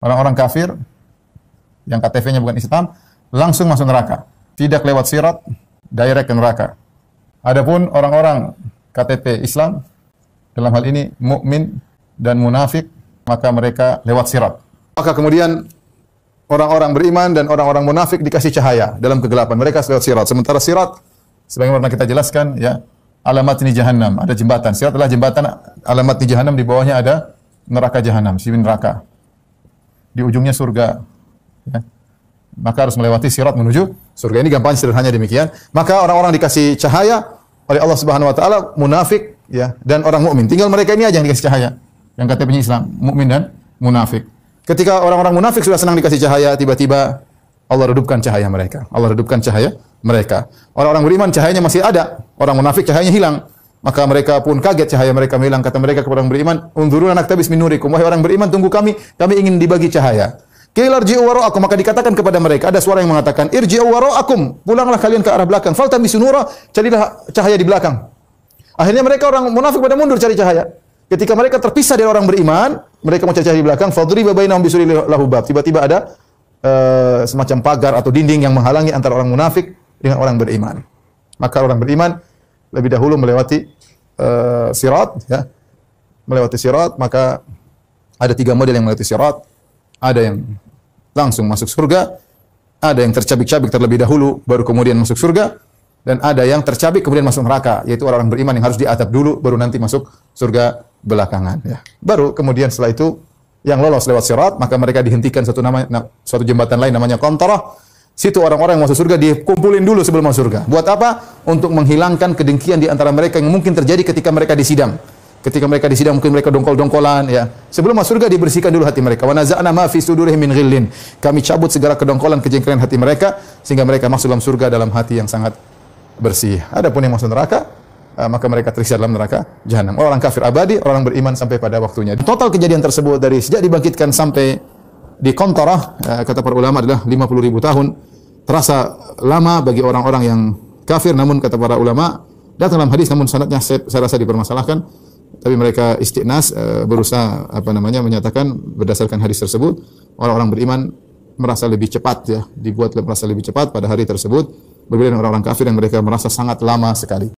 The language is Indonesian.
Orang-orang kafir yang KTP-nya bukan Islam langsung masuk neraka, tidak lewat sirat, direct ke neraka. Adapun orang-orang KTP Islam dalam hal ini mukmin dan munafik, maka mereka lewat sirat. Maka kemudian orang-orang beriman dan orang-orang munafik dikasih cahaya dalam kegelapan. Mereka lewat sirat. Sementara sirat, sebagaimana kita jelaskan, ya, alamat ini jahannam. Ada jembatan. Sirat adalah jembatan, alamat ini jahannam, di bawahnya ada neraka jahannam, sibin neraka. Di ujungnya surga. Ya. Maka harus melewati sirat menuju surga. Ini gampang sederhananya demikian. Maka orang-orang dikasih cahaya oleh Allah Subhanahu wa taala, munafik, ya, dan orang mukmin. Tinggal mereka ini aja yang dikasih cahaya. Yang KTP-nya Islam, mukmin dan munafik. Ketika orang-orang munafik sudah senang dikasih cahaya, tiba-tiba Allah redupkan cahaya mereka. Allah redupkan cahaya mereka. Orang-orang beriman cahayanya masih ada, orang munafik cahayanya hilang. Maka mereka pun kaget, cahaya mereka hilang. Kata mereka kepada orang beriman, "Unzuruna naktabis min nurikum." Wahai orang beriman, tunggu kami ingin dibagi cahaya. Qila irji'u wara'akum, maka dikatakan kepada mereka, ada suara yang mengatakan, "Irji'u wara'akum." Pulanglah kalian ke arah belakang. Faltamisu nura, carilah cahaya di belakang. Akhirnya mereka orang munafik pada mundur cari cahaya. Ketika mereka terpisah dari orang beriman, mereka mau cari cahaya di belakang, fadriba bainahum bisuril lahu bab. Tiba-tiba ada semacam pagar atau dinding yang menghalangi antara orang munafik dengan orang beriman. Maka orang beriman lebih dahulu melewati sirat, ya. Melewati sirat, maka ada 3 model yang melewati sirat. Ada yang langsung masuk surga, ada yang tercabik-cabik terlebih dahulu baru kemudian masuk surga, dan ada yang tercabik kemudian masuk neraka, yaitu orang beriman yang harus diatap dulu baru nanti masuk surga belakangan, ya. Baru kemudian setelah itu yang lolos lewat sirat, maka mereka dihentikan suatu jembatan lain namanya Qantarah. Situ orang-orang yang masuk surga dikumpulin dulu sebelum masuk surga. Buat apa? Untuk menghilangkan kedengkian di antara mereka yang mungkin terjadi ketika mereka disidang. Ketika mereka disidang mungkin mereka dongkol-dongkolan, ya. Sebelum masuk surga dibersihkan dulu hati mereka. Wa naza'na ma fi sudurihim min ghillin. Kami cabut segala kedongkolan, kejengkelan hati mereka sehingga mereka masuk dalam surga dalam hati yang sangat bersih. Adapun yang masuk neraka, maka mereka tersiksa dalam neraka jahanam. Orang kafir abadi, orang beriman sampai pada waktunya. Total kejadian tersebut dari sejak dibangkitkan sampai di Qantarah, kata para ulama adalah 50.000 tahun. Terasa lama bagi orang-orang yang kafir, namun kata para ulama, datang dalam hadis namun sanadnya saya rasa dipermasalahkan. Tapi mereka istiqnas, berusaha menyatakan berdasarkan hadis tersebut orang-orang beriman merasa lebih cepat, ya, merasa lebih cepat pada hari tersebut berbeda dengan orang-orang kafir yang mereka merasa sangat lama sekali.